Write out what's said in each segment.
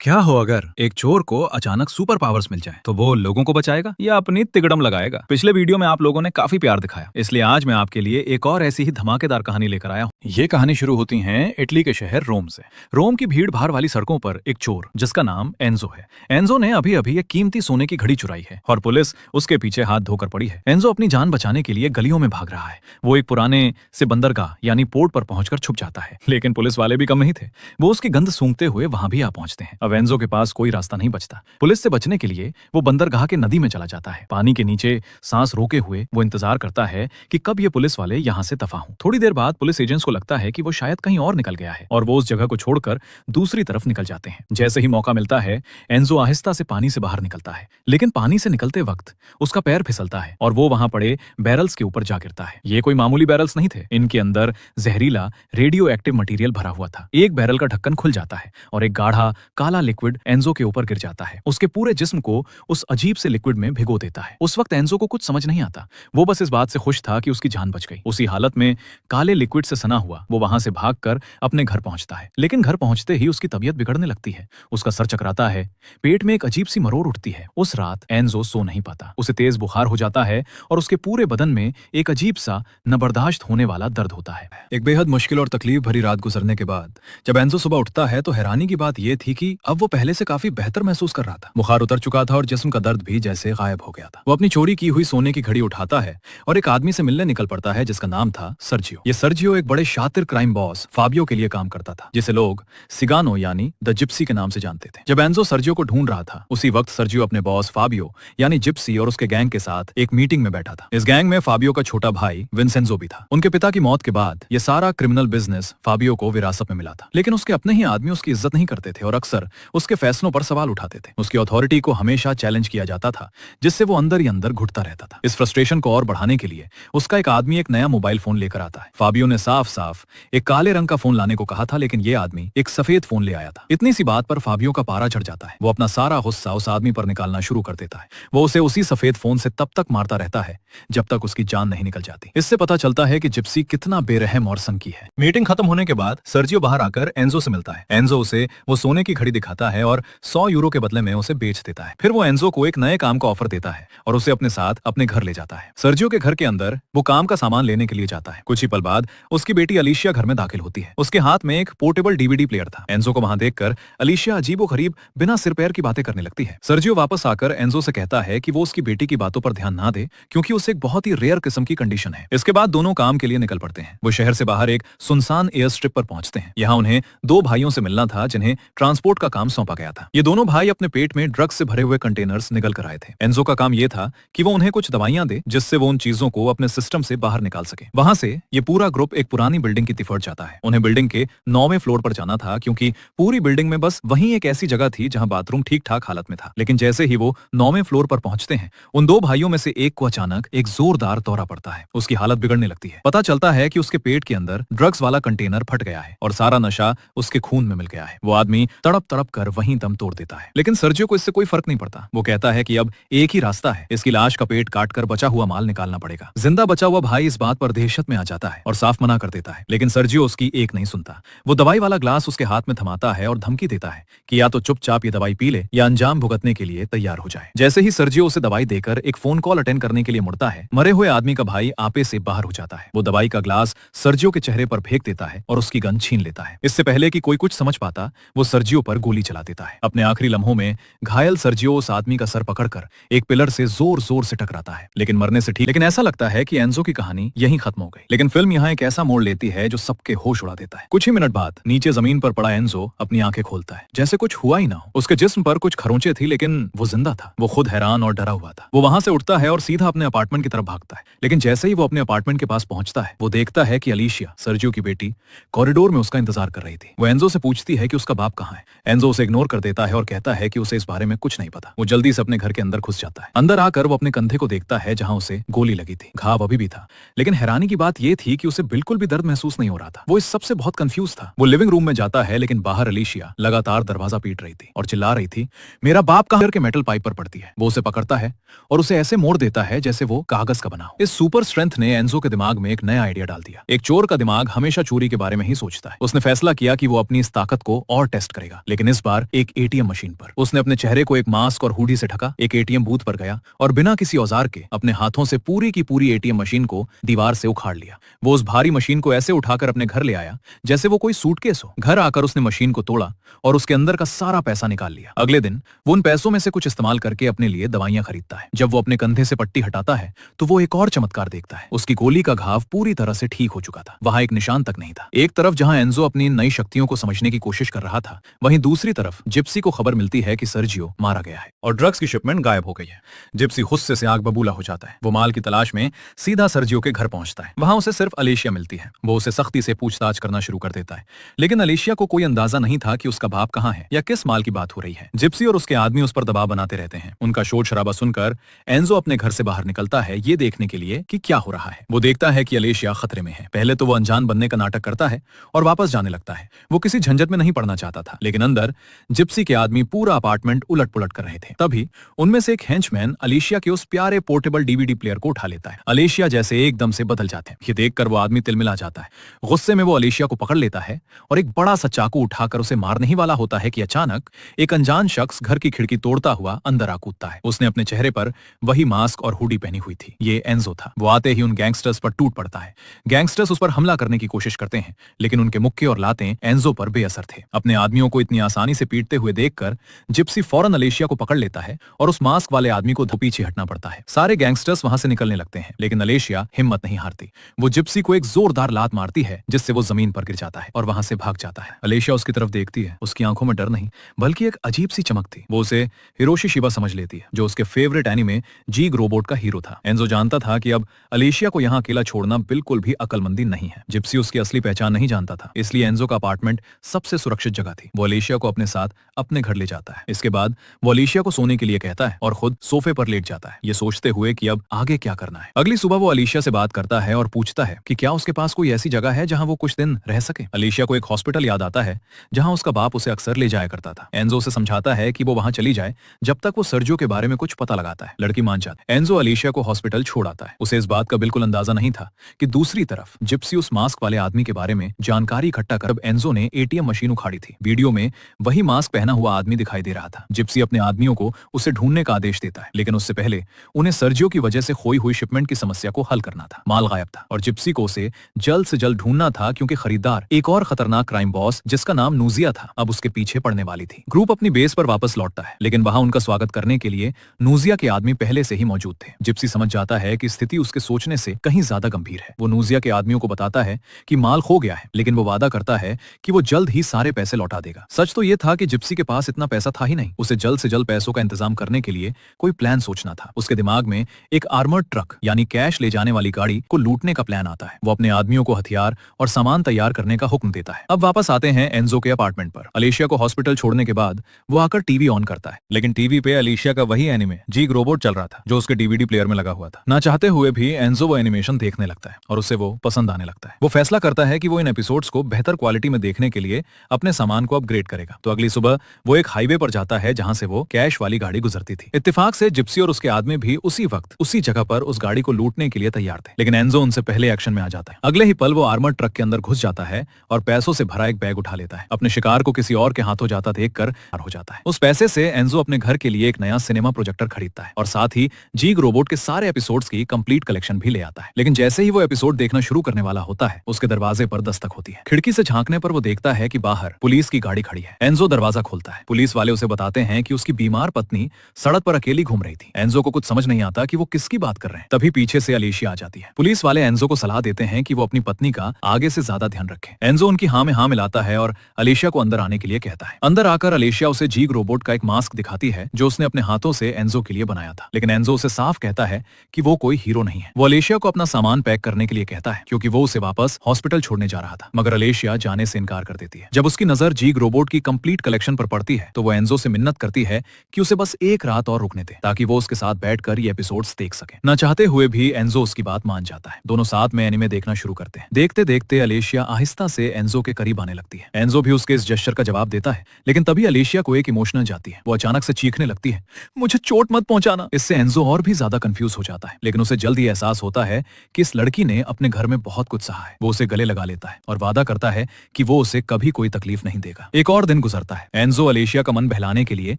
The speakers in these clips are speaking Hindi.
क्या हो अगर एक चोर को अचानक सुपर पावर्स मिल जाए तो वो लोगों को बचाएगा या अपनी तिगड़म लगाएगा। पिछले वीडियो में आप लोगों ने काफी प्यार दिखाया, इसलिए आज मैं आपके लिए एक और ऐसी ही धमाकेदार कहानी लेकर आया हूँ। ये कहानी शुरू होती है इटली के शहर रोम से। रोम की भीड़ भाड़ वाली सड़कों पर एक चोर जिसका नाम एंजो है। एंजो ने अभी अभी एक कीमती सोने की घड़ी चुराई है और पुलिस उसके पीछे हाथ धोकर पड़ी है। एंजो अपनी जान बचाने के लिए गलियों में भाग रहा है। वो एक पुराने से बंदरगाह यानी पोर्ट पर पहुंचकर छुप जाता है, लेकिन पुलिस वाले भी कम नहीं थे। वो उसकी गंध सूंघते हुए वहां भी आ पहुंचते हैं। अब एंजो के पास कोई रास्ता नहीं बचता। पुलिस से बचने के लिए वो बंदरगाह के नदी में चला जाता है। पानी के नीचे सांस रोके हुए वो इंतजार करता है कि कब ये पुलिस वाले यहाँ से दफा हों। थोड़ी देर बाद पुलिस एजेंट्स को लगता है कि वो शायद कहीं और निकल गया है और वो उस जगह को छोड़कर दूसरी तरफ निकल जाते हैं। जैसे ही मौका मिलता है एंजो आहिस्ता से पानी से बाहर निकलता है, लेकिन पानी से निकलते वक्त उसका पैर फिसलता है और वो वहां पड़े बैरल्स के ऊपर जा गिरता है। ये कोई मामूली बैरल्स नहीं थे, इनके अंदर जहरीला रेडियो एक्टिव मटेरियल भरा हुआ था। एक बैरल का ढक्कन खुल जाता है और एक गाढ़ा काला लिक्विड एंजो के ऊपर गिर जाता है। उसके पूरे जिस्म को उस अजीब से लिक्विड में भिगो देता है। उस वक्त एंजो को कुछ समझ नहीं आता। वो बस इस बात से खुश था कि उसकी जान बच गई। उसी हालत में काले लिक्विड से सना हुआ वो वहां से भागकर अपने घर पहुंचता है, लेकिन घर पहुंचते ही उसकी तबीयत बिगड़ने लगती है। उसका सर चकराता है, पेट में एक अजीब सी मरोड़ उठती है। उस रात एंजो सो नहीं पाता। उसे तेज बुखार हो जाता है और उसके पूरे बदन में एक अजीब सा न बर्दाश्त होने वाला दर्द होता है। एक बेहद मुश्किल और तकलीफ भरी रात गुजरने के बाद जब एंजो सुबह उठता है तो हैरानी की बात यह थी कि अब वो पहले से काफी बेहतर महसूस कर रहा था। बुखार उतर चुका था और जिस्म का दर्द भी जैसे गायब हो गया था। वो अपनी चोरी की हुई सोने की घड़ी उठाता है और एक आदमी से मिलने निकल पड़ता है जिसका नाम था सर्जियो। ये सर्जियो एक बड़े शातिर क्राइम बॉस फाबियो के लिए काम करता था, जिसे लोग सिगानो यानी द जिप्सी के नाम से जानते थे। जब एंजो सर्जियो को ढूंढ रहा था उसी वक्त सर्जियो अपने बॉस फाबियो यानी जिप्सी और उसके गैंग के साथ एक मीटिंग में बैठा था। इस गैंग में फाबियो का छोटा भाई विंसेंजो भी था। उनके पिता की मौत के बाद ये सारा क्रिमिनल बिजनेस फाबियो को विरासत में मिला था, लेकिन उसके अपने ही आदमी उसकी इज्जत नहीं करते थे और अक्सर उसके फैसलों पर सवाल उठाते थे। उसकी अथॉरिटी को हमेशा चैलेंज किया जाता था, जिससे वो अंदर ही अंदर घुटता रहता था। इस फ्रस्ट्रेशन को और बढ़ाने के लिए उसका एक आदमी एक नया मोबाइल फोन लेकर आता है। फाबियो ने साफ साफ एक काले रंग का फोन लाने को कहा था, लेकिन ये आदमी एक सफेद फोन ले आया था। इतनी सी बात पर फाबियो का पारा चढ़ जाता है। वो अपना सारा गुस्सा उस आदमी पर निकालना शुरू कर देता है। वो उसे उसी सफेद फोन से तब तक मारता रहता है जब तक उसकी जान नहीं निकल जाती। इससे पता चलता है कि जिप्सी कितना बेरहम और संकी है। मीटिंग खत्म होने के बाद सर्जियो बाहर आकर एंजो से मिलता है। एंजो उसे वो सोने की घड़ी दिखाता है और 100 यूरो के बदले में उसे बेच देता है। फिर वो एंजो को एक नए काम का ऑफर देता है और उसे अपने साथ अपने घर ले जाता है। सर्जियो के घर के अंदर वो काम का सामान लेने के लिए जाता है। कुछ ही पल बाद उसकी बेटी अलीशिया घर में दाखिल होती है। उसके हाथ में एक पोर्टेबल डीवीडी प्लेयर था। एंजो को वहां देखकर अलीशिया अजीबोगरीब बिना सिर पैर की बातें करने लगती है। सर्जियो वापस आकर एंजो से कहता है कि वो उसकी बेटी की बातों पर ध्यान ना दे, क्योंकि उसे एक बहुत ही रेयर किस्म की कंडीशन है। इसके बाद दोनों काम के लिए निकल पड़ते हैं। वो शहर से बाहर एक सुनसान एयर स्ट्रिप पर पहुंचते हैं। यहाँ उन्हें 2 भाइयों से मिलना था जिन्हें ट्रांसपोर्ट का काम सौंपा गया था। ये दोनों भाई अपने पेट में ड्रग्स से भरे हुए कंटेनर्स निकल कर आए थे। एंजो का काम ये था कि वो उन्हें कुछ दवाइयां दे जिससे वो उन चीजों को अपने सिस्टम से बाहर निकाल सके। वहां से ये पूरा ग्रुप एक पुरानी बिल्डिंग की तरफ जाता है। उन्हें बिल्डिंग के 9वें फ्लोर पर जाना था, क्योंकि पूरी बिल्डिंग में बस वहीं एक ऐसी जगह थी जहां बाथरूम ठीक ठाक हालत में था। लेकिन जैसे ही वो 9वें फ्लोर पर पहुंचते हैं उन 2 भाइयों में से एक को अचानक एक जोरदार दौरा पड़ता है। उसकी हालत बिगड़ने लगती है। पता चलता है कि उसके पेट के अंदर ड्रग्स वाला कंटेनर फट गया है और सारा नशा उसके खून में मिल गया है। वो आदमी तड़प तड़प कर वहीं दम तोड़ देता है। लेकिन सर्जियो को इससे कोई फर्क नहीं पड़ता। वो कहता है कि अब एक ही रास्ता है, इसकी लाश का पेट काटकर बचा हुआ माल निकालना पड़ेगा। जिंदा बचा हुआ भाई इस बात पर दहशत में आ जाता है और साफ मना कर देता है, लेकिन सर्जियो उसकी एक नहीं सुनता। वो दवाई वाला ग्लास उसके हाथ में थमाता है और धमकी देता है कि या तो चुपचाप ये दवाई पी ले या अंजाम भुगतने के लिए तैयार हो जाए। जैसे ही सर्जियो उसे दवाई देकर एक फोन कॉल अटेंड करने के लिए मुड़ता है, मरे हुए आदमी का भाई आपे से बाहर हो जाता है। वो दवाई का ग्लास सर्जियो के चेहरे पर फेंक देता है और उसकी गन छीन लेता है। इससे पहले कि कोई कुछ समझ पाता वो सर्जियो पर गोली चला देता है। अपने आखिरी लम्हों में घायल सर्जियो उस आदमी का सर पकड़कर एक पिलर से जोर जोर से टकराता है, लेकिन मरने से ठीक। लेकिन ऐसा लगता है कि एंजो की कहानी यहीं खत्म हो गई, लेकिन फिल्म यहाँ एक ऐसा मोड़ लेती है जो सबके होश उड़ा देता है। कुछ ही मिनट बाद नीचे जमीन पर पड़ा एंजो अपनी आंखें खोलता है, जैसे कुछ हुआ ही ना हो। उसके जिस्म पर कुछ खरोंचे थी, लेकिन वो जिंदा था। वो खुद हैरान और डरा हुआ था। वो वहां से उठता है और सीधा अपने अपार्टमेंट की तरफ भागता है, लेकिन जैसे ही वो अपने अपार्टमेंट के पास पहुंचता है वो देखता है कि अलीशिया सर्जियो की बेटी कॉरिडोर में उसका इंतजार कर रही थी। वो एंजो से पूछती है कि उसका बाप कहाँ है। एंजो उसे इग्नोर कर देता है और कहता है कि उसे इस बारे में कुछ नहीं पता। वो जल्दी से अपने घर के अंदर घुस जाता है। अंदर आकर वो अपने कंधे को देखता है जहां उसे गोली लगी थी। घाव अभी भी था, लेकिन हैरानी की बात यह थी कि उसे बिल्कुल भी दर्द महसूस नहीं हो रहा था। वो इस सबसे बहुत कंफ्यूज था। वो लिविंग रूम में जाता है, लेकिन बाहर अलीशिया लगातार दरवाजा पीट रही थी और चिल्ला रही थी, मेरा बाप कहाँ? के मेटल पाइप पर पड़ती है। वो उसे पकड़ता है और उसे ऐसे मोड़ देता है जैसे वो कागज का बना हो। इस सुपर स्ट्रेंथ ने एंजो के दिमाग में एक नया आइडिया डाल दिया। एक चोर का दिमाग हमेशा चोरी के बारे में ही सोचता है। उसने फैसला किया कि वो अपनी इस ताकत को और टेस्ट करेगा, लेकिन इस बार एक एटीएम मशीन पर। उसने अपने चेहरे को एक मास्क और हुडी से ढका, एक एटीएम बूथ पर गया और बिना किसी औजार के अपने हाथों से पूरी की पूरी एटीएम मशीन को दीवार से उखाड़ लिया। वो उस भारी मशीन को ऐसे उठाकर अपने घर ले आया जैसे वो कोई सूटकेस हो। घर आकर उसने मशीन को तोड़ा और उसके अंदर का सारा पैसा निकाल लिया। अगले दिन वो उन पैसों में से कुछ इस्तेमाल करके अपने लिए दवाइयां खरीदता है। जब वो अपने कंधे से पट्टी हटाता है तो वो एक और चमत्कार देखता है। उसकी गोली का घाव पूरी तरह से ठीक हो चुका था, वहां एक निशान तक नहीं था। एक तरफ जहां एंजो अपनी नई शक्तियों को समझने की कोशिश कर रहा था, वहीं दूसरी तरफ जिप्सी को खबर मिलती है कि सर्जियो मारा गया है और ड्रग्स की शिपमेंट गायब हो गई है। जिप्सी गुस्से से आग बबूला हो जाता है। वो माल की तलाश में सीधा सर्जियो के घर पहुंचता है। वहां उसे सिर्फ अलेशिया मिलती है। वो उसे सख्ती से पूछताछ करना शुरू कर देता है, लेकिन अलेशिया को कोई अंदाजा नहीं था कि उसका बाप कहां है या किस माल की बात हो रही है। जिप्सी और उसके आदमी उस पर दबाव बनाते रहते हैं। उनका शोर शराबा सुनकर एंजो अपने घर से बाहर निकलता है, ये देखने के लिए कि क्या हो रहा है। वो देखता है कि अलेशिया खतरे में है। पहले तो वो अनजान बनने का नाटक करता है और वापस जाने लगता है। वो किसी झंझट में नहीं पड़ना चाहता था, लेकिन अंदर जिप्सी के आदमी पूरा अपार्टमेंट उलट पुलट कर रहे थे। तभी उनमें से एक हेंचमैन अलेशिया के उस प्यारे पोर्टेबल डीवीडी प्लेयर को उठा लेता है। अलेशिया जैसे एकदम से बदल जाते हैं। ये देखकर वो आदमी तिलमिला जाता है। गुस्से में वो अलेशिया को पकड़ लेता है और एक बड़ा सा चाकू उठाकर उसे मारने ही वाला होता है कि अचानक एक अनजान शख्स घर की खिड़की तोड़ता हुआ अंदर आ कूदता है। उसने अपने चेहरे पर वही मास्क और हुडी पहनी हुई थी। ये एंजो था। वो आते ही उन गैंगस्टर्स पर टूट पड़ता है। गैंगस्टर्स उस पर हमला करने की कोशिश करते हैं, लेकिन उनके मुक्के और लातें एंजो पर बेअसर थे। अपने आदमियों को इतनी आसानी से पीटते हुए देखकर जिप्सी फौरन अलेशिया को पकड़ लेता है और उस मास्क वाले आदमी को पीछे हटना पड़ता है। सारे गैंगस्टर्स वहां से निकलने लगते हैं, लेकिन अलेशिया हिम्मत नहीं हारती। वो जिप्सी को एक जोरदार लात मारती है, जिससे वो जमीन पर गिर जाता है और वहां से भाग जाता है। अलेशिया उसकी तरफ देखती है। उसकी आंखों में डर नहीं, बल्कि एक अजीब सी चमक थी। वो उसे हिरोशी शिबा समझ लेती है, जो उसके फेवरेट एनिमे जीग रोबोट का हीरो था। एंजो जानता था कि अब अलेशिया को यहाँ अकेला छोड़ना बिल्कुल भी अकलमंदी नहीं है। जिप्सी उसकी असली पहचान नहीं जानता था, इसलिए एंजो का अपार्टमेंट सबसे सुरक्षित जगह थी। वो अलेशिया को अपने साथ अपने घर ले जाता है। इसके बाद वो अलेशिया को सोने के लिए कहता है और खुद सोफे पर लेट जाता है, ये सोचते हुए कि अब आगे क्या करना है। अगली सुबह वो अलेशिया से बात करता है और पूछता है कि क्या उसके पास कोई ऐसी जगह है जहां वो कुछ दिन रह सके। अलेशिया को एक हॉस्पिटल याद आता है जहां उसका बाप उसे अक्सर ले जाया करता था। एंजो उसे समझाता है कि वो वहां चली जाए जब तक वो सर्जियो के बारे में कुछ पता लगाता है। लड़की मान जाती है। एंजो अलेशिया को हॉस्पिटल छोड़ आता है। उसे इस बात का बिल्कुल अंदाजा नहीं था कि दूसरी तरफ जिप्सी उस मास्क वाले आदमी के बारे में जानकारी इकट्ठा कर एंजो ने एटीएम मशीन उखाड़ी थी। वीडियो में वही मास्क पहना हुआ आदमी दिखाई दे रहा था। जिप्सी अपने आदमियों को उसे ढूंढने का आदेश देता है, लेकिन उससे पहले उन्हें सर्जियो की वजह से खोई हुई शिपमेंट की समस्या को हल करना था। माल गायब था और जिप्सी को उसे जल्द से जल्द ढूंढना था, क्योंकि खरीदार एक और खतरनाक क्राइम बॉस जिसका नाम नूजिया था अब उसके पीछे पड़ने वाली थी। ग्रुप अपनी बेस पर वापस लौटता है, लेकिन वहां उनका स्वागत करने के लिए नूजिया के आदमी पहले से ही मौजूद थे। जिप्सी समझ जाता है कि स्थिति उसके सोचने से कहीं ज्यादा गंभीर है। वो नूजिया के आदमियों को बताता है कि माल खो गया है, लेकिन वो वादा करता है कि वो जल्द ही सारे पैसे लौटा देगा। सच तो ये था कि जिप्सी के पास इतना पैसा था ही नहीं। उसे जल्द से जल्द पैसों का इंतजाम करने के लिए कोई प्लान सोचना था। उसके दिमाग में एक आर्मर्ड ट्रक यानी कैश ले जाने वाली गाड़ी को लूटने का प्लान आता है। वो अपने आदमियों को हथियार और सामान तैयार करने का हुक्म देता है। अब वापस आते हैं एंजो के अपार्टमेंट पर। अलेशिया को हॉस्पिटल छोड़ने के बाद वो आकर टीवी ऑन करता है, लेकिन टीवी पे अलेशिया का वही एनिमे जीग रोबोट चल रहा था जो उसके डीवीडी प्लेयर में लगा हुआ था। ना चाहते हुए भी एंजो वो एनिमेशन देखने लगता है और उसे वो पसंद आने लगता है। वो फैसला करता है कि वो इन एपिसोड्स को बेहतर क्वालिटी में देखने के लिए अपने सामान को अपग्रेड करेगा। तो अगली सुबह वो एक हाईवे पर जाता है जहां से वो कैश वाली गाड़ी गुजरती थी। इत्तेफाक से जिप्सी और उसके आदमी भी उसी वक्त उसी जगह पर उस गाड़ी को लूटने के लिए तैयार थे, लेकिन एंजो उनसे पहले एक्शन में आ जाता है। अगले ही पल वो आर्मर्ड ट्रक के अंदर घुस जाता है और पैसों से भरा एक बैग उठा लेता है। अपने शिकार को किसी और के हाथों जाता देखकर हो जाता है। उस पैसे से एंजो अपने घर के लिए एक नया सिनेमा प्रोजेक्टर खरीदता है और साथ ही जीग रोबोट के सारे एपिसोड्स की कंप्लीट कलेक्शन भी ले आता है। लेकिन जैसे ही वो एपिसोड देखना शुरू करने वाला होता है, उसके दरवाजे पर दस्तक होती है। खिड़की से झांकने पर वो देखता है कि बाहर पुलिस की गाड़ी खड़ी है। एंजो दरवाजा खोलता है। पुलिस वाले उसे बताते हैं कि उसकी बीमार पत्नी सड़क पर अकेली घूम रही थी। एंजो को कुछ समझ नहीं आता कि वो किसकी बात कर रहे हैं। तभी पीछे से अलेशिया आ जाती है। पुलिस वाले एंजो को सलाह देते हैं कि वो अपनी पत्नी का आगे से ज्यादा ध्यान रखे। एंजो उनकी हाँ में हाँ मिलाता है और अलेशिया को अंदर आने के लिए कहता है। अंदर आकर अलेशिया उसे जीग रोबोट का एक मास्क दिखाती है जो उसने अपने हाथों से एंजो के लिए बनाया था, लेकिन एंजो उसे साफ कहता है कि वो कोई हीरो नहीं है। वो अलेशिया को अपना सामान पैक करने के लिए कहता है, क्योंकि वो उसे वापस हॉस्पिटल छोड़ने जा रहा था, मगर अलेशिया जाने से इनकार कर देती है। जब उसकी नजर जीग रोबोट की कंप्लीट कलेक्शन पर पड़ती है तो वो एंजो से मिन्नत करती है कि उसे बस एक रात और रुकने दे, ताकि वो उसके साथ बैठकर ये एपिसोड्स देख सके। न चाहते हुए भी एंजो उसकी बात मान जाता है। दोनों साथ में एनिमे देखना शुरू करते हैं। देखते देखते अलेशिया आहिस्ता से एंजो के करीब आने लगती है। एंजो भी उसके इस जेस्चर का जवाब देता है, लेकिन तभी अलेशिया को एक इमोशनल जाती है। वो अचानक से चीखने लगती है, मुझे चोट मत पहुंचाना। इससे एंजो और भी ज्यादा कंफ्यूज हो जाता है, लेकिन उसे जल्द ही एहसास होता है कि इस लड़की ने अपने घर में बहुत कुछ सहा है। वो उसे गले लगा लेता है और वादा करता है कि वो उसे कभी कोई तकलीफ नहीं देगा। एक और दिन दिन गुजरता है। एंजो अलेशिया का मन बहलाने के लिए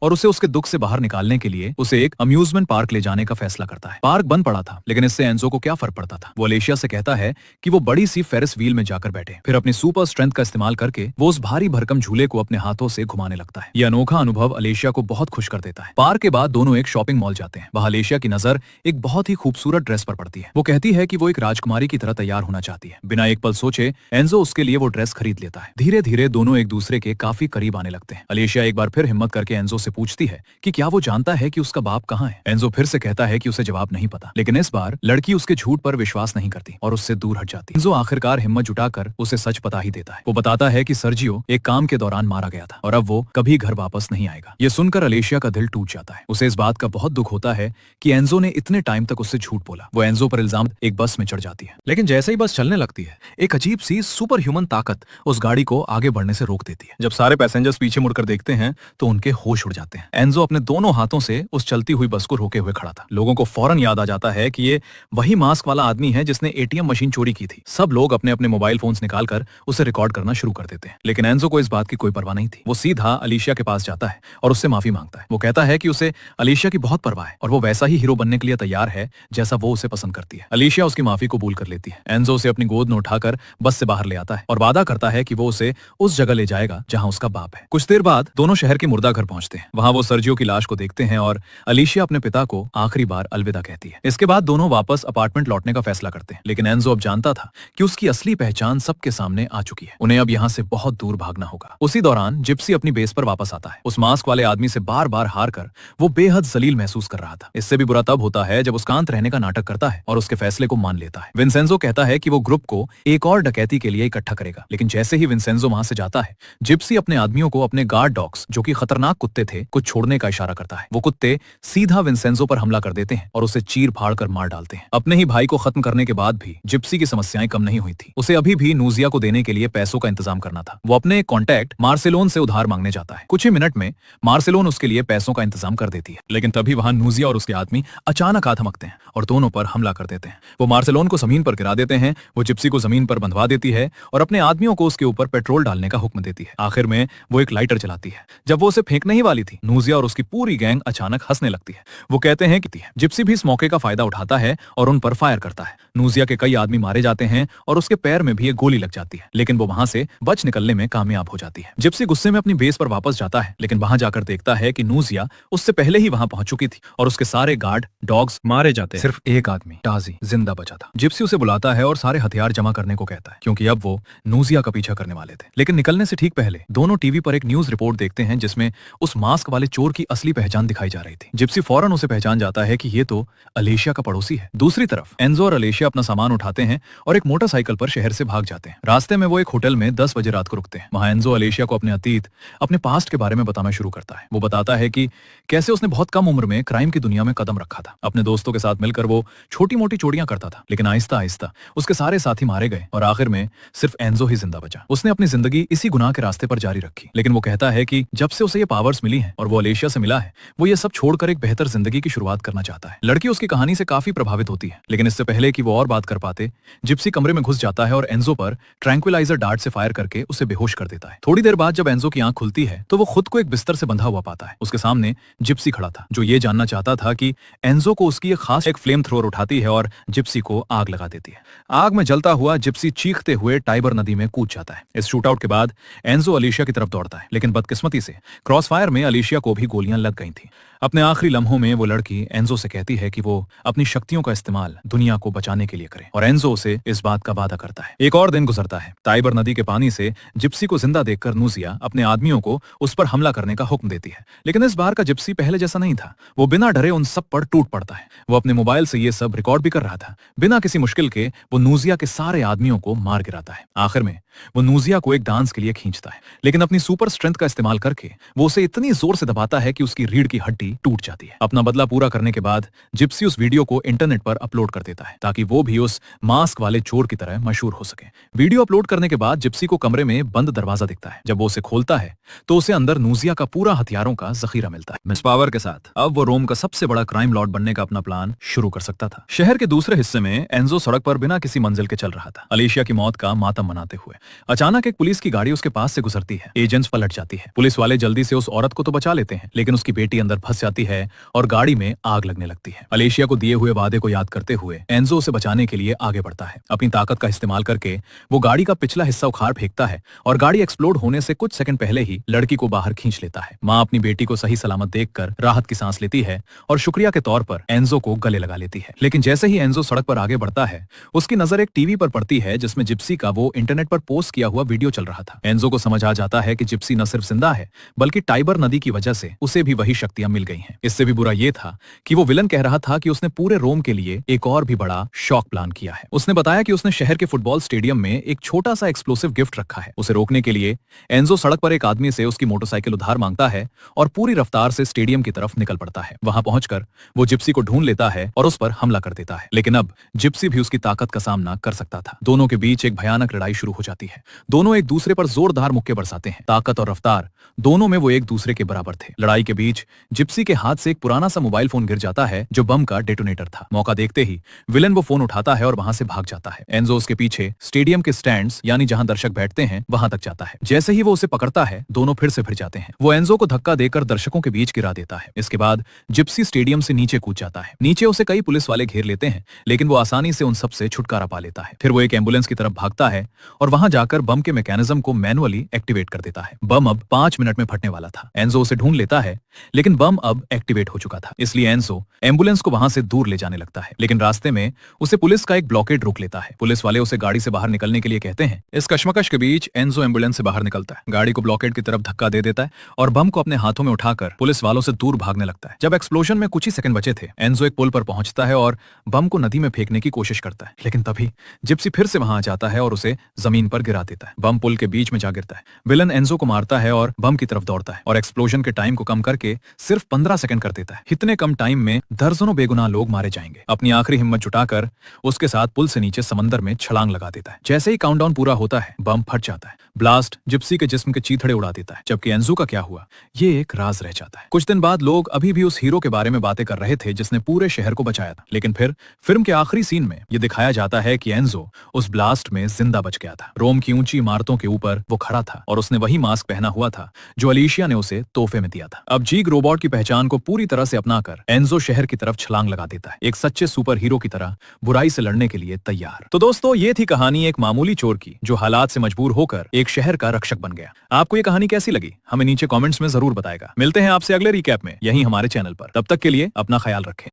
और उसे उसके दुख से बाहर निकालने के लिए उसे एक अम्यूजमेंट पार्क ले जाने का फैसला करता है। पार्क बंद पड़ा था, लेकिन इससे एंजो को क्या फर्क पड़ता था। वो अलेशिया से कहता है कि वो बड़ी सी फेरिस व्हील में जाकर बैठे, फिर अपनी सुपर स्ट्रेंथ का इस्तेमाल करके वो उस भारी भरकम झूले को अपने हाथों से घुमाने लगता है। यह अनोखा अनुभव अलेशिया को बहुत खुश कर देता है। पार्क के बाद दोनों एक शॉपिंग मॉल जाते हैं। वहां अलेशिया की नजर एक बहुत ही खूबसूरत ड्रेस पर पड़ती है। वो कहती है कि वो एक राजकुमारी की तरह तैयार होना चाहती है। बिना एक पल सोचे एंजो उसके लिए वो ड्रेस खरीद लेता है। धीरे धीरे दोनों एक दूसरे के काफी करीब आने लगते हैं। अलेशिया एक बार फिर हिम्मत करके एंजो से पूछती है कि क्या वो जानता है कि उसका बाप कहाँ है। एंजो फिर से कहता है कि उसे जवाब नहीं पता, लेकिन इस बार लड़की उसके झूठ पर विश्वास नहीं करती और उससे दूर हट जाती। एंजो आखिरकार हिम्मत जुटाकर उसे सच पता ही देता है। वो बताता है कि सर्जियो एक काम के दौरान मारा गया था और अब वो कभी घर वापस नहीं आएगा। ये सुनकर अलेशिया का दिल टूट जाता है। उसे इस बात का बहुत दुख होता है कि एंजो ने इतने टाइम तक उससे झूठ बोला। वो एंजो पर इल्जाम एक बस में चढ़ जाती है, लेकिन जैसे ही बस चलने लगती है एक अजीब सी सुपर ह्यूमन ताकत उस गाड़ी को आगे बढ़ने से रोक देती है। जब सारे पैसेंजर्स पीछे मुड़कर देखते हैं तो उनके होश उड़ जाते हैं। एंजो अपने दोनों हाथों से उस चलती हुई बस को रोके हुए खड़ा था। लोगों को फौरन याद आ जाता है कि ये वही मास्क वाला आदमी है जिसने एटीएम मशीन चोरी की थी। सब लोग अपने अपने मोबाइल फोन्स निकालकर उसे रिकॉर्ड करना शुरू कर देते हैं, लेकिन एंजो को इस बात की कोई परवाह नहीं थी। वो सीधा अलीशिया के पास जाता है और उससे माफी मांगता है। वो कहता है कि उसे अलीशिया की बहुत परवाह है और वो वैसा ही हीरो बनने के लिए तैयार है जैसा वो उसे पसंद करती है। अलीशिया उसकी माफी कबूल कर लेती है। एंजो उसे अपनी गोद में उठाकर बस से बाहर ले आता है और वादा करता है कि वो उसे उस जगह ले जाएगा जहां उसका बाप है। कुछ देर बाद दोनों शहर के मुर्दा घर पहुंचते हैं। वहां वो सर्जियो की लाश को देखते हैं और अलीशिया अपने पिता को आखिरी बार अलविदा कहती है। इसके बाद दोनों वापस अपार्टमेंट लौटने का फैसला करते हैं, लेकिन एंजो अब जानता था कि उसकी असली पहचान सबके सामने आ चुकी है। उन्हें अब यहाँ से बहुत दूर भागना होगा। उसी दौरान जिप्सी अपनी बेस पर वापस आता है। उस मास्क वाले आदमी से बार बार हार कर वो बेहद जलील महसूस कर रहा था। इससे भी बुरा तब होता है जब उस शांत रहने का नाटक करता है और उसके फैसले को मान लेता है। विंसेंजो कहता है कि वो ग्रुप को एक और डकैती के लिए इकट्ठा करेगा, लेकिन जैसे ही विंसेंजो वहां से जाता है जिप्सी अपने आदमियों को अपने गार्ड डॉग्स, जो कि खतरनाक कुत्ते थे, को छोड़ने का इशारा करता है। वो कुत्ते सीधा विंसेंजो पर हमला कर देते हैं और उसे चीर फाड़ कर मार डालते हैं। अपने ही भाई को खत्म करने के बाद भी जिप्सी की समस्याएं कम नहीं हुई थी। उसे अभी भी नूजिया को देने के लिए पैसों का इंतजाम करना था। वो अपने कॉन्टैक्ट मार्सेलोन से उधार मांगने जाता है। कुछ ही मिनट में मार्सेलोन उसके लिए पैसों का इंतजाम कर देती है, लेकिन तभी वहां नूजिया और उसके आदमी अचानक आ धमकते हैं और दोनों पर हमला कर देते हैं। वो मार्सेलोन को जमीन पर गिरा देते हैं। वो जिप्सी को जमीन पर बंधवा देती है और अपने आदमियों को उसके ऊपर पेट्रोल डालने का हुक्म देती है। आखिर में वो एक लाइटर जलाती है। जब वो उसे फेंकने ही वाली थी, नूजिया और उसकी पूरी गैंग अचानक हंसने लगती है। वो कहते हैं कि जिप्सी भी इस मौके का फायदा उठाता है और उन पर फायर करता है। नूजिया के कई आदमी मारे जाते हैं और उसके पैर में भी एक गोली लग जाती है, लेकिन वो वहां से बच निकलने में कामयाब हो जाती है। जिप्सी गुस्से में अपनी बेस पर वापस जाता है, लेकिन वहां जाकर देखता है कि नूजिया उससे पहले ही वहां पहुंच चुकी थी और उसके सारे गार्ड डॉग्स मारे जाते हैं। सिर्फ एक आदमी टाजी जिंदा बचा था। जिप्सी उसे बुलाता है और सारे हथियार जमा करने को कहता है, क्योंकि अब वो नूजिया का पीछा करने वाले थे। लेकिन निकलने से ठीक पहले दोनों टीवी पर एक न्यूज रिपोर्ट देखते हैं जिसमें उस मास्क वाले चोर की असली पहचान दिखाई जा रही थी। जिप्सी फौरन उसे पहचान जाता है कि ये तो अलेशिया का पड़ोसी है। दूसरी तरफ एंजो और अलेशिया अपना सामान उठाते हैं और एक मोटरसाइकिल पर शहर से भाग जाते हैं। रास्ते में वो एक होटल में 10 बजे रात को रुकते हैं। वहां एंजो अलेशिया को अपने अतीत, अपने पास्ट के बारे में बताना शुरू करता है। वो बताता है कि कैसे उसने बहुत कम उम्र में क्राइम की दुनिया में कदम रखा था। अपने दोस्तों के साथ मिलकर वो छोटी मोटी चोरियां करता था, लेकिन आहिस्ता आहिस्ता उसके सारे साथी मारे गए और आखिर में सिर्फ एंजो ही जिंदा बचा। उसने अपनी जिंदगी इसी गुनाह के रास्ते पर जारी रखी, लेकिन वो कहता है कि जब से उसे ये पावर्स मिली हैं और वो अलेशिया से मिला है, वो ये सब छोड़कर एक बेहतर जिंदगी की शुरुआत करना चाहता है। लड़की उसकी कहानी से काफी प्रभावित होती है, लेकिन इससे पहले कि वो और बात कर पाते, जिप्सी कमरे में घुस जाता है और एंजो पर ट्रैंक्विलाइजर डार्ट से फायर करके उसे बेहोश कर देता है। थोड़ी देर बाद जब एंजो की आंख खुलती है तो वो खुद को एक बिस्तर से बंधा हुआ पाता है। उसके सामने जिप्सी खड़ा था, जो ये जानना चाहता था कि एंजो को उसकी एक फ्लेम थ्रोअर उठाती है और जिप्सी को आग लगा देती है। आग में जलता हुआ जिप्सी चीखते हुए टाइबर नदी में कूद जाता है। इस शूटआउट के बाद एंजो अलीशिया की तरफ दौड़ता है, लेकिन बदकिस्मती से क्रॉसफायर में अलीशिया को भी गोलियां लग गई थी। अपने आखिरी लम्हों में वो लड़की एंजो से कहती है कि वो अपनी शक्तियों का इस्तेमाल दुनिया को बचाने के लिए करे और एंजो से इस बात का वादा करता है। एक और दिन गुजरता है। टाइबर नदी के पानी से जिप्सी को जिंदा देखकर नूजिया अपने आदमियों को उस पर हमला करने का हुक्म देती है, लेकिन इस बार का जिप्सी पहले जैसा नहीं था। वो बिना डरे उन सब पर टूट पड़ता है। वो अपने मोबाइल से ये सब रिकॉर्ड भी कर रहा था। बिना किसी मुश्किल के वो नूजिया के सारे आदमियों को मार गिराता है। आखिर में वो नूजिया को एक डांस के लिए खींचता है, लेकिन अपनी सुपर स्ट्रेंथ का इस्तेमाल करके वो उसे इतनी जोर से दबाता है कि उसकी रीढ़ की हड्डी जिप्सी टूट जाती है। अपना बदला पूरा करने के बाद जिप्सी उस वीडियो को इंटरनेट पर अपलोड कर देता है ताकि वो भी उस मास्क वाले चोर की तरह मशहूर हो सके। वीडियो अपलोड करने के बाद जिप्सी को कमरे में बंद दरवाजा दिखता है। जब वो उसे खोलता है तो उसे अंदर नूजिया का पूरा हथियारों का जखीरा मिलता है। मिस पावर के साथ अब वो रोम का सबसे बड़ा क्राइम लॉर्ड बनने का अपना प्लान शुरू कर सकता था। शहर के दूसरे हिस्से में एंजो सड़क पर बिना किसी मंजिल के चल रहा था, अलीशिया की मौत का मातम मनाते हुए। अचानक एक पुलिस की गाड़ी उसके पास से गुजरती है। एजेंट्स पलट जाती है। पुलिस वाले जल्दी से उस औरत को तो बचा लेते हैं, लेकिन उसकी बेटी अंदर फंस जाती है और गाड़ी में आग लगने लगती है। अलीशिया को दिए हुए वादे को याद करते हुए एंजो उसे बचाने के लिए आगे बढ़ता है। अपनी ताकत का इस्तेमाल करके वो गाड़ी का पिछला हिस्सा उखाड़ फेंकता है और गाड़ी एक्सप्लोड होने से कुछ सेकंड पहले ही लड़की को बाहर खींच लेता है। माँ अपनी बेटी को सही सलामत देखकर राहत की सांस लेती है और शुक्रिया के तौर पर एंजो को गले लगा लेती है। लेकिन जैसे ही एंजो सड़क पर आगे बढ़ता है, उसकी नजर एक टीवी पर पड़ती है जिसमें जिप्सी का वो इंटरनेट पर पोस्ट किया हुआ वीडियो चल रहा था। एंजो को समझ आ जाता है कि जिप्सी न सिर्फ जिंदा है बल्कि टाइबर नदी की वजह से उसे भी वही शक्तियां मिल गई हैं। इससे भी बुरा ये था कि वो विलन कह रहा था कि उसने पूरे रोम के लिए एक और भी बड़ा शॉक प्लान किया है। उसने बताया कि उसने शहर के फुटबॉल स्टेडियम में एक छोटा सा एक्सप्लोसिव गिफ्ट रखा है। उसे रोकने के लिए एंजो सड़क पर एक आदमी से उसकी मोटरसाइकिल उधार मांगता है और पूरी रफ्तार से स्टेडियम की तरफ निकल पड़ता है। वहां पहुंचकर वो जिप्सी को ढूंढ लेता है और उस पर हमला कर देता है। लेकिन अब जिप्सी भी उसकी ताकत का सामना कर सकता था। दोनों के बीच एक भयानक लड़ाई शुरू हो जाती है। दोनों एक दूसरे पर जोरदार मुक्के बरसाते हैं। ताकत और रफ्तार दोनों में वो एक दूसरे के बराबर थे। लड़ाई के बीच जिप्सी के हाथ से एक पुराना सा मोबाइल फोन गिर जाता है जो बम का डेटोनेटर था। मौका देखते ही विलन वो फोन उठाता है और वहां से भाग जाता है। एंजो उसके पीछे स्टेडियम के स्टैंड्स यानी जहां दर्शक बैठते हैं वहां तक जाता है। जैसे ही वो उसे पकड़ता है, दोनों फिर से भिड़ जाते हैं। वो एंजो को धक्का देकर दर्शकों के बीच गिरा देता है। इसके बाद जिप्सी स्टेडियम से नीचे कूद जाता है। नीचे उसे कई पुलिस वाले घेर लेते हैं, लेकिन वो आसानी से उन सब से छुटकारा पा लेता है। फिर वो एक एम्बुलेंस की तरफ भागता है और वहां जाकर बम के मैकेनिज्म को मैनुअली एक्टिवेट कर देता है। बम अब 5 मिनट में फटने वाला था। एंजो उसे ढूंढ लेता है, लेकिन बम अब एक्टिवेट हो चुका था। इसलिए एंजो एम्बुलेंस को वहां से दूर ले जाने लगता है, लेकिन रास्ते में उसे पुलिस का एक ब्लॉकेड रोक लेता है। पुलिस वाले उसे गाड़ी से बाहर निकलने के लिए कहते हैं। इस कश्मकश के बीच एंजो एम्बुलेंस से बाहर निकलता है, गाड़ी को ब्लॉकेड की तरफ धक्का दे देता है और बम को अपने हाथों में उठाकर पुलिस वालों से दूर भागने लगता है। जब एक्सप्लोजन में कुछ ही सेकंड बचे थे, एंजो एक पुल पर पहुंचता है और बम को नदी में फेंकने की कोशिश करता है, लेकिन तभी जिप्सी फिर से वहां आ जाता है और उसे जमीन पर गिरा देता है। बम पुल के बीच में जा गिरता है। विलन एंजो को मारता है और बम की तरफ दौड़ता है और एक्सप्लोजन के टाइम को कम करके सिर्फ 15 सेकंड कर देता है। इतने कम टाइम में दर्जनों बेगुनाह लोग मारे जाएंगे। अपनी आखिरी हिम्मत जुटाकर उसके साथ पुल से नीचे समंदर में छलांग लगा देता है। जैसे ही काउंटडाउन पूरा होता है, बम फट जाता है। ब्लास्ट जिप्सी के जिस्म के चीथड़े उड़ा देता है, जबकि एंजो का क्या हुआ ये एक राज रह जाता है। कुछ दिन बाद लोग अभी भी उस हीरो के बारे में बातें कर रहे थे जिसने पूरे शहर को बचाया था, लेकिन फिर फिल्म के आखिरी सीन में ये दिखाया जाता है कि एंजो उस ब्लास्ट में जिंदा बच गया था। रोम की ऊंची इमारतों के ऊपर वो खड़ा था और उसने वही मास्क पहना हुआ था जो अलीशिया ने उसे तोहफे में दिया था। अब जीग रोबोट की पहचान को पूरी तरह से अपनाकर एंजो शहर की तरफ छलांग लगा देता है, एक सच्चे सुपर हीरो की तरह बुराई से लड़ने के लिए तैयार। तो दोस्तों, ये थी कहानी एक मामूली चोर की जो हालात से मजबूर होकर एक शहर का रक्षक बन गया। आपको ये कहानी कैसी लगी हमें नीचे कमेंट्स में जरूर बताएगा। मिलते हैं आपसे अगले रिकैप में यहीं हमारे चैनल पर। तब तक के लिए अपना ख्याल रखें।